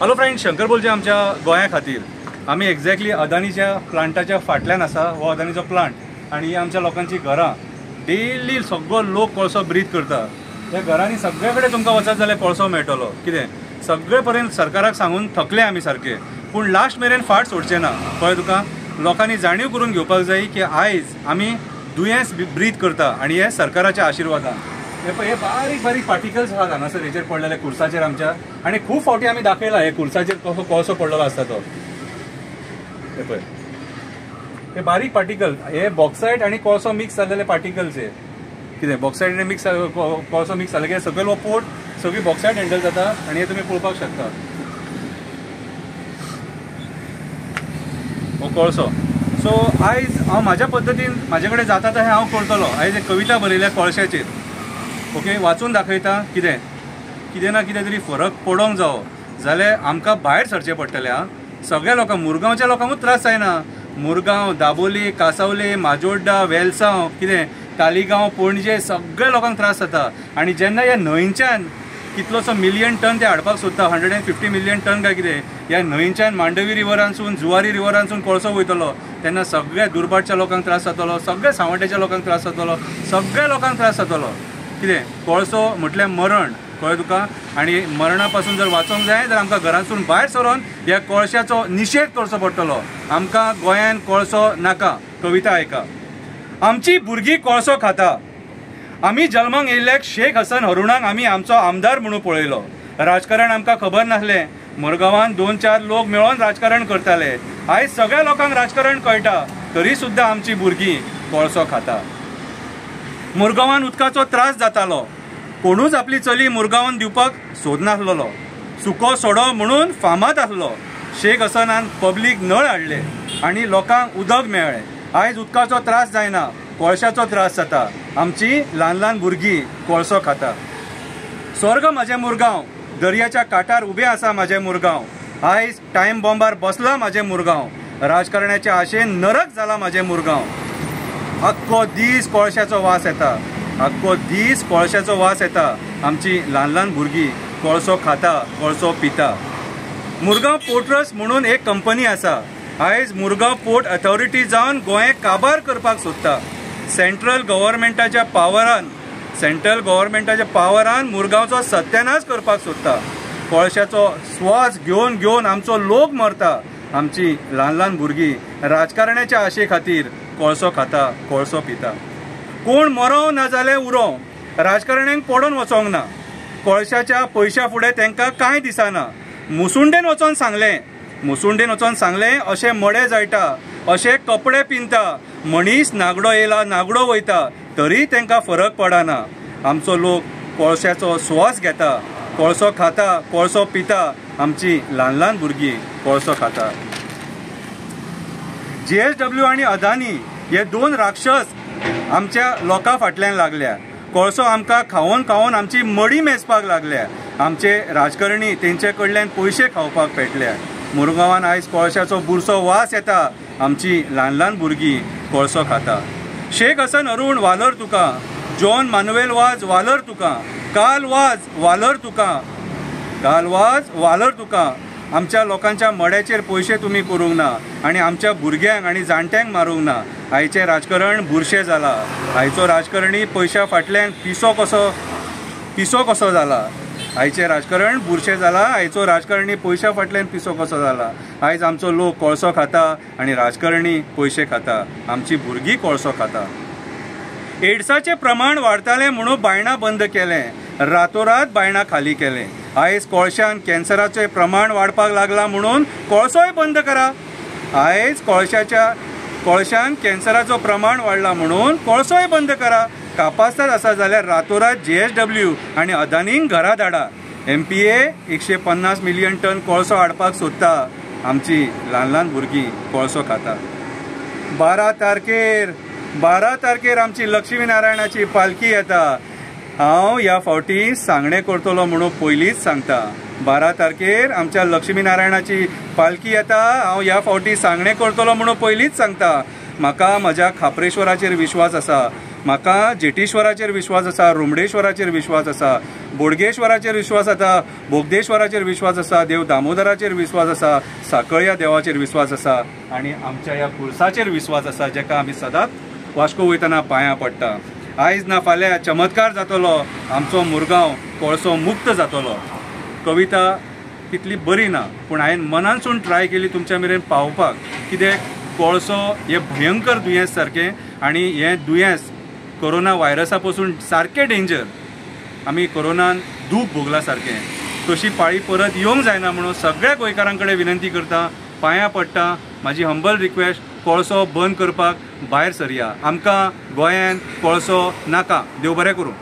Hello friends, Shankar बोलचे आमच्या गोंया खातीर आमी एक्झॅक्टली अदानीच्या प्लांटाच्या फाटल्यान आसा. हो अदानीचो प्लांट आनी आमच्या लोकांची घरां. डेली सगळो लोक कोळसो ब्रीथ करता. त्या घरांनी सगळे कडेन तुमकां वचत जाल्यार कोळसो मेळटलो. कितें सगळे पर्यंत सरकाराक सांगून थकले आमी सारके, पूण लास्ट मेरेन फाट सोडचे ना. कळ्ळें तुका? लोकांनी जाणीव करून घेवपाक जाय की आयज आमी दुयेंस ब्रीथ करता आनी हे सरकाराच्या आशिर्वादान. हे बारीक बारीक पार्टिकल्स आहात हांगासर हेचेर पडलेले खुर्साचेर आमच्या, आनी खूब फावटी आमी दाखयला हे खुर्साचेर कसो कोळसो पडलेलो आसता तो. हे पळय, हे बारीक पार्टिकल, हे बॉक्सायट आनी कोळसो मिक्स जाल्लेले पार्टिकल्स. हे कितें बॉक्सायट आनी मिक्स कोळसो मिक्स जाले की सकयल हो पोट सगळी बॉक्सायट हँडल जाता. आनी हे तुमी पळोवपाक शकता हो कोळसो. सो आयज हांव म्हाज्या पद्दतीन म्हाजे कडेन जाता तशें हांव करतलो. आयज एक कविता बरयल्या कोळशाचेर. ओके, वाचून दाखयता. कितें ना कितें तरी फरक पडोंक जावो जाल्यार आमकां भायर सरचें पडटलें. सगळ्या लोकांक, मुरगांवच्या लोकांकूच त्रास जायना. मुरगांव, दाबोली, कासावले, माजोड्डा, वेलसांव, कितें तालिगांव, पणजे सगळ्या लोकांक त्रास जाता. आनी जेन्ना ह्या न्हंयच्यान कितलोसो मिलियन टन ते हाडपाक सोदता, 150 मिलियन टन काय कितें, ह्या न्हंयच्यान मांडवी रिवरानसून, जुवारी रिवरानसून कोळसो वयतलो, तेन्ना सगळ्या दुर्भाटच्या लोकांक त्रास जातलो, सगळ्या सावड्ड्याच्या लोकांक त्रास जातलो, सगळ्या लोकांक त्रास जातलो. कितें कोळसो म्हटल्यार मरण. कळ्ळें तुका? आनी मरणा पासून जर वाचोंक जाय जाल्यार आमकां घरांतसून भायर सरोन ह्या कोळशाचो निशेध करचो पडटलो. आमकां गोंयान कोळसो नाका. कविता आयका. आमची भुरगीं कोळसो खाता. आमी जल्माक येयल्ल्याक शेख हसन हरुणाक आमी आमचो आमदार म्हणून पळयलो. राजकारण आमकां खबर नासलें. मुरगांवान 2-4 लोक मेळोन राजकारण करताले. आयज सगळ्या लोकांक राजकारण कळटा, तरी सुद्दां आमची भुरगीं कोळसो खाता. मुरगांवान उदकाचो त्रास जातालो. कोणूच आपली चली मुरगांवान दिवपाक सोदनासलो. सुको सोडो म्हणून फामाद आसलो. शेख हसनान पब्लीक नळ हाडले आनी लोकांक उदक मेळ्ळें. आयज उदकाचो त्रास जायना, कोळशाचो त्रास जाता. आमची ल्हान ल्हान भुरगीं कोळसो खाता. स्वर्ग म्हाजें मुरगांव, दर्याच्या कांठार उबें आसा म्हाजें मुरगांव. आयज टायम बॉम्बार बसला म्हाजें मुरगांव. राजकारण्याच्या आशेन नरक जाला म्हाजें मुरगांव. आख्खो दीस कोळशाचो वास येता. आख्खो दीस कोळशाचो वास येता. आमची ल्हान ल्हान भुरगीं कोळसो खाता, कोळसो पिता. मुरगांव पोर्ट ट्रस्ट म्हणून एक कंपनी आसा. आयज मुरगांव पोर्ट अथॉरिटी जावन गोंय काबार करपाक सोदता. सेंट्रल गव्हर्मेंटाच्या पावरान मुरगांवचो सत्यानाश करपाक सोदता. कोळशाचो स्वास घेवन घेवन आमचो लोक मरता. आमची ल्हान ल्हान भुरगीं राजकारण्याच्या आशे खातीर कोळसो खाता, कोळसो पिता. कोण मरो ना जाल्यार उरो, राजकारण्यांक पडोन वचोंक ना. कोळशाच्या पयशा फुडें तांकां कांय दिसना. मुसुंडेन वचोन सांगलें अशें मडे जळटा, अशे कपडे पिंता. मनीस नागडो येयला, नागडो वयता, तरी तांकां फरक पडना. आमचो लोक कोळशाचो स्वास घेता, कोळसो खाता, कोळसो पिता. आमची ल्हान ल्हान भुरगीं कोळसो खाता. JSW आनी अदानी हे 2 राक्षस आमच्या लोकां फाटल्यान लागल्या. कोळसो आमकां खावोन खावोन आमची मडी मेजपाक लागल्या. आमचे राजकारणी तेंचे कडल्यान पयशे खावपाक पेटल्या. मुरगांवान आयज कोळशाचो बुरसो वास येता. आमची ल्हान ल्हान भुरगीं कोळसो खाता. शेख हसन हरुण वालर तुका, जॉन मानुएल वाज वालर तुका, काल वाज वालर तुका. आमच्या लोकांच्या मड्याचेर पयशे तुमी करूंक ना आनी आमच्या भुरग्यांक आनी जाणट्यांक मारूंक ना. आयचें राजकारण बुरशें जाला. आयचो राजकारणी पयशा फाटल्यान पिसो कसो जाला. आयचें राजकारण बुरशें जाला. आयचो राजकारणी पयशा फाटल्यान पिसो कसो जाला. आयज आमचो लोक कोळसो खाता आनी राजकारणी पयशे खाता. आमची भुरगीं कोळसो खाता. एड्साचें प्रमाण वाडतालें म्हणून बायणां बंद केलें. रातोरात बायणां खाली केलें. आयज कोळशान कॅन्सराचें प्रमाण वाडपाक लागला म्हणून कोळसोय बंद करा. आयज कोळशान कॅन्सराचो प्रमाण वाडला म्हणून कोळसोय बंद करा. कापासताच आसा जाल्यार रातोरात JSW आनी अदानींक घरा धाडा. MPA 150 मिलियन टन कोळसो हाडपाक सोदता. आमची ल्हान ल्हान भुरगीं कोळसो खाता. 12 तारखेर आमची लक्ष्मी नारायणाची पालखी येता. हांव ह्या फावटी सांगणें करतलो म्हणून पयलींच सांगता. 12 तारखेर आमच्या लक्ष्मी नारायणाची पालखी येता. हांव ह्या फावटी सांगणें करतलो म्हणून पयलींच सांगता. म्हाका म्हज्या खापरेश्वराचेर विश्वास आसा. म्हाका जेटेश्वराचेर विश्वास आसा, रुमडेश्वराचेर विश्वास आसा, बोडगेश्वराचेर विश्वास आसा, बोगदेश्वराचेर विश्वास आसा, देव दामोदराचेर विश्वास आसा, साकळ्या देवाचेर विश्वास आसा आनी आमच्या ह्या कुळसाचेर विश्वास आसा जेका आमी सदांच वास्को वयतना पांयां पडटा. आयज ना फाल्यां चमत्कार जातलो, आमचो मुरगांव कोळसो मुक्त जातलो. कविता तितली बरी ना पूण हांवें मनानसून ट्राय केली तुमच्या मेरेन पावपाक, कित्याक कोळसो हे भयंकर दुयेंस सारकें आनी हें दुयेंस कोरोना व्हायरसा पासून सारकें डेंजर. आमी कोरोनान दूख भोगला सारकें. तशी पाळी परत येवंक जायना म्हणून सगळ्या गोंयकारां कडेन विनंती करता, पांयां पडटा. म्हाजी हंबल रिक्वेस्ट, कोळसो बंद करपाक भायर सरया. आमकां गोंयांत कोळसो नाका. देव बरें करूं.